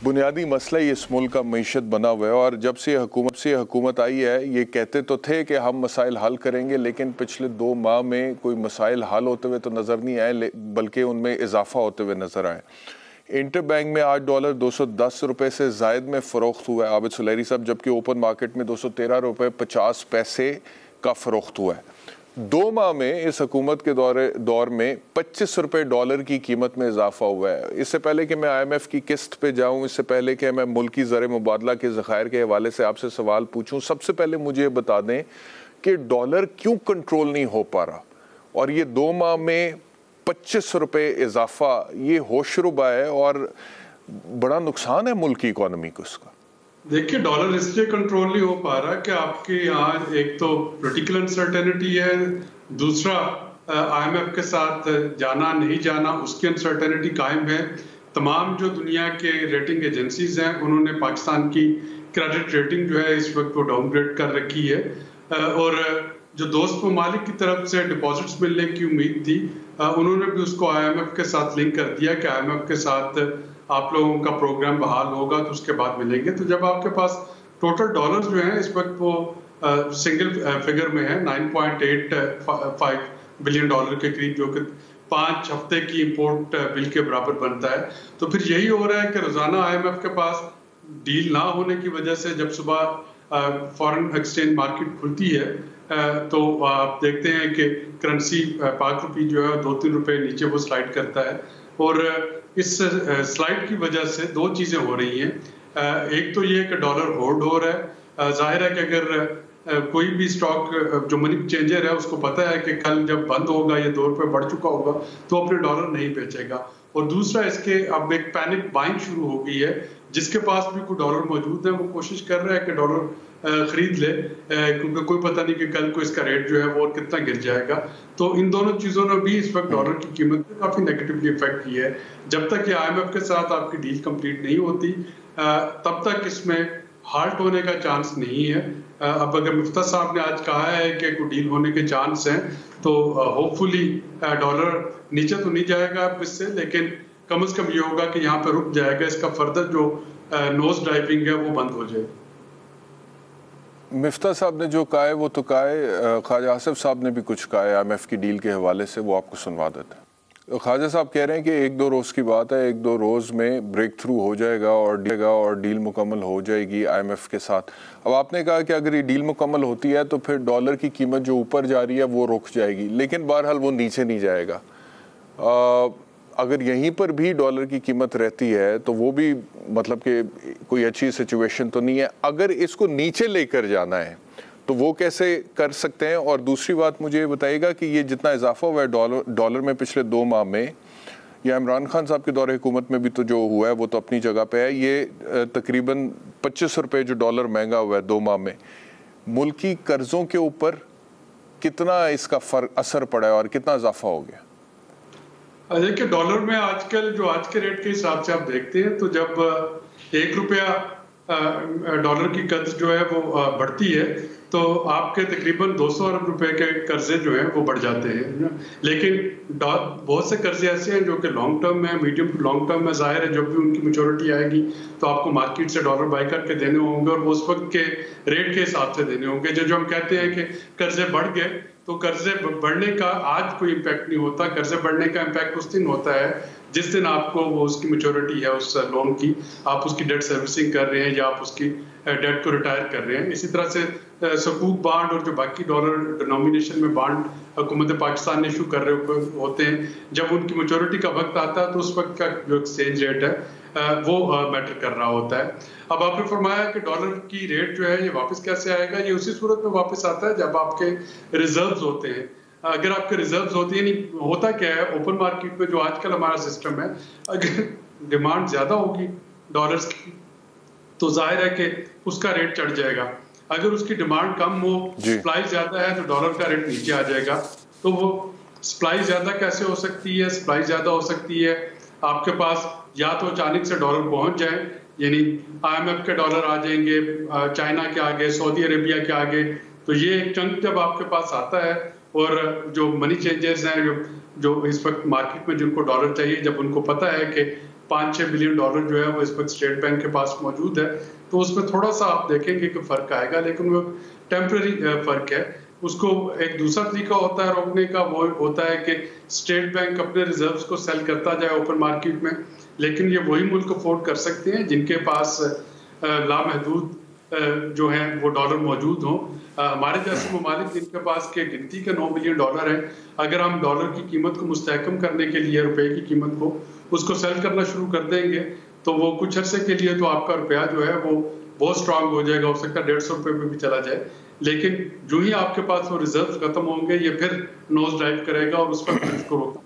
बुनियादी मसला ही इस मुल्क का मईशत बना हुआ है और जब से हुकूमत आई है ये कहते तो थे कि हम मसाइल हल करेंगे, लेकिन पिछले 2 माह में कोई मसाइल हल होते हुए तो नज़र नहीं आए, बल्कि उनमें इजाफा होते हुए नज़र आए। इंटर बैंक में आज डॉलर 210 रुपये से ज़ायद में फ़रोख्त हुआ है आबिद सुलैरी साहब, जबकि ओपन मार्केट में 213 रुपये 50 पैसे का फ़रोख्त हुआ है। 2 माह में इस हुकूमत के दौर में 25 रुपये डॉलर की कीमत में इजाफा हुआ है। इससे पहले कि मैं IMF की किस्त पे जाऊं, इससे पहले कि मैं मुल्की ज़र मुबादला के ज़खायर के हवाले से आपसे सवाल पूछूं, सबसे पहले मुझे बता दें कि डॉलर क्यों कंट्रोल नहीं हो पा रहा और ये 2 माह में 25 रुपये इजाफा, ये होशरुबा है और बड़ा नुकसान है मुल्क की इकॉनमी को इसका। देखिए, डॉलर इसलिए कंट्रोल नहीं हो पा रहा कि आपके यहाँ एक तो पोलिटिकल अनसर्टेनिटी है, दूसरा IMF के साथ जाना नहीं जाना उसकी अनसर्टेनिटी कायम है। तमाम जो दुनिया के रेटिंग एजेंसीज हैं उन्होंने पाकिस्तान की क्रेडिट रेटिंग जो है इस वक्त वो डाउनग्रेड कर रखी है और जो दोस्त ममालिक की तरफ से डिपॉजिट्स मिलने की उम्मीद थी उन्होंने भी उसको IMF के साथ लिंक कर दिया कि IMF के साथ आप लोगों का प्रोग्राम बहाल होगा तो उसके बाद मिलेंगे। तो जब आपके पास टोटल डॉलर्स जो हैं इस वक्त वो सिंगल फिगर में है 9.85 बिलियन डॉलर के करीब, जो कि 5 हफ्ते की इंपोर्ट बिल के बराबर बनता है। तो फिर यही हो रहा है कि रोजाना IMF के पास डील ना होने की वजह से जब सुबह फॉरेन एक्सचेंज मार्केट खुलती है तो आप देखते हैं कि करेंसी पाक रुपी जो है 2-3 रुपए नीचे वो स्लाइड करता है और इस स्लाइड की वजह से 2 चीजें हो रही हैं। एक तो ये कि डॉलर होल्ड हो रहा है। जाहिर है कि अगर कोई भी स्टॉक जो मनी चेंजर है उसको पता है कि कल जब बंद होगा ये 2 रुपये बढ़ चुका होगा तो अपने डॉलर नहीं बेचेगा। और दूसरा, इसके अब एक पैनिक बाइंग शुरू हो गई है। जिसके पास भी कोई डॉलर मौजूद है वो कोशिश कर रहा है कि डॉलर खरीद ले, क्योंकि कोई पता नहीं कि कल को इसका रेट जो है वो कितना गिर जाएगा। तो इन दोनों चीजों ने भी इस वक्त डॉलर की कीमत पे काफी नेगेटिवली इफेक्ट किया है। जब तक ये IMF के साथ आपकी डील कंप्लीट नहीं होती तब तक इसमें हाल्ट होने का चांस नहीं है। अब अगर मुफ्ता साहब ने आज कहा है कि कोई डील होने के चांस हैं तो होपफुली डॉलर नीचे तो नहीं जाएगा अब इससे, लेकिन कम से कम ये होगा कि यहाँ पे रुक जाएगा, इसका फर्दर जो नोज डाइविंग है वो बंद हो जाए। मिफ्ता साहब ने जो कहा है वो तो कहा है, ख्वाजा आसिफ साहब ने भी कुछ कहा है IMF की डील के हवाले से, वो आपको सुनवा देते हैं। ख्वाजा साहब कह रहे हैं कि 1-2 रोज़ की बात है, 1-2 रोज़ में ब्रेक थ्रू हो जाएगा और डील मुकम्मल हो जाएगी IMF के साथ। अब आपने कहा कि अगर ये डील मुकम्मल होती है तो फिर डॉलर की कीमत जो ऊपर जा रही है वो रुक जाएगी, लेकिन बहरहाल वो नीचे नहीं जाएगा। अगर यहीं पर भी डॉलर की कीमत रहती है तो वो भी मतलब कि कोई अच्छी सिचुएशन तो नहीं है। अगर इसको नीचे लेकर जाना है तो वो कैसे कर सकते हैं? और दूसरी बात मुझे बताइएगा कि ये जितना इजाफा हुआ है डॉलर में पिछले 2 माह में, या इमरान खान साहब के दौरे हुकूमत में भी तो जो हुआ है वो तो अपनी जगह पे है, ये तकरीबन 25 रुपये जो डॉलर महंगा हुआ है 2 माह में, मुल्की कर्जों के ऊपर कितना इसका असर पड़ा है और कितना इजाफा हो गया? देखिए, डॉलर में आजकल जो आज के रेट के हिसाब से आप देखते हैं तो जब 1 रुपया डॉलर की कर्ज जो है वो बढ़ती है तो आपके तकरीबन 200 अरब रुपए के कर्जे जो हैं वो बढ़ जाते हैं। लेकिन बहुत से कर्जे ऐसे हैं जो कि लॉन्ग टर्म में, मीडियम टू लॉन्ग टर्म में, जाहिर है जब भी उनकी मैच्योरिटी आएगी तो आपको मार्केट से डॉलर बाय करके देने होंगे और उस वक्त के रेट के हिसाब से देने होंगे। जो हम कहते हैं कि कर्जे बढ़ गए, तो कर्जे बढ़ने का आज कोई इम्पैक्ट नहीं होता। कर्जे बढ़ने का इम्पैक्ट उस दिन होता है जिस दिन आपको वो उसकी मैच्योरिटी है उस लोन की, आप उसकी डेट सर्विसिंग कर रहे हैं या आप उसकी डेट को रिटायर कर रहे हैं। इसी तरह से सकूक बांड और जो बाकी डॉलर डिनोमिनेशन में बांड हुकूमत पाकिस्तान इशू कर रहे होते हैं, जब उनकी मैच्योरिटी का वक्त आता है तो उस वक्त का जो एक्सचेंज रेट है वो मैटर कर रहा होता है। अब आपने फरमाया कि डॉलर की रेट जो है ये वापस कैसे आएगा, ये उसी सूरत में वापस आता है जब आपके रिजर्व्स होते हैं। अगर आपके रिजर्व्स होती है, नहीं होता क्या है ओपन मार्केट में जो आजकल हमारा सिस्टम है, अगर डिमांड ज्यादा होगी डॉलर्स की तो जाहिर है कि उसका रेट चढ़ जाएगा। अगर उसकी डिमांड कम हो, सप्लाई ज्यादा है तो डॉलर का रेट नीचे आ जाएगा। तो वो सप्लाई ज्यादा कैसे हो सकती है? सप्लाई ज्यादा हो सकती है आपके पास या तो अचानक से डॉलर पहुंच जाए, यानी IMF के डॉलर आ जाएंगे चाइना के आगे, सऊदी अरेबिया के आगे, तो ये एक चंक जब आपके पास आता है और जो मनी चेंजर्स हैं जो इस वक्त मार्केट में जिनको डॉलर चाहिए, जब उनको पता है कि 5-6 बिलियन डॉलर जो है वो इस वक्त स्टेट बैंक के पास मौजूद है, तो उसमें थोड़ा सा आप देखेंगे कि फर्क आएगा, लेकिन वो टेम्पररी फर्क है। उसको एक दूसरा तरीका होता है रोकने का, वो होता है कि स्टेट बैंक अपने रिजर्व्स को सेल करता जाए ओपन मार्केट में, लेकिन ये वही मुल्क अफोर्ड कर सकते हैं जिनके पास लामहदूद जो है वो डॉलर मौजूद हों। हमारे जैसे ममालिक जिनके पास के गिनती के 9 बिलियन डॉलर है, अगर हम डॉलर की कीमत को मुस्तहकम करने के लिए रुपए की कीमत को उसको सेल करना शुरू कर देंगे, तो वो कुछ अरसे के लिए तो आपका रुपया जो है वो बहुत स्ट्रांग हो जाएगा, हो सकता है 150 रुपए में भी चला जाए, लेकिन जो ही आपके पास वो रिजर्व खत्म होंगे ये फिर नोज डाइव करेगा और उस पर उसको रोक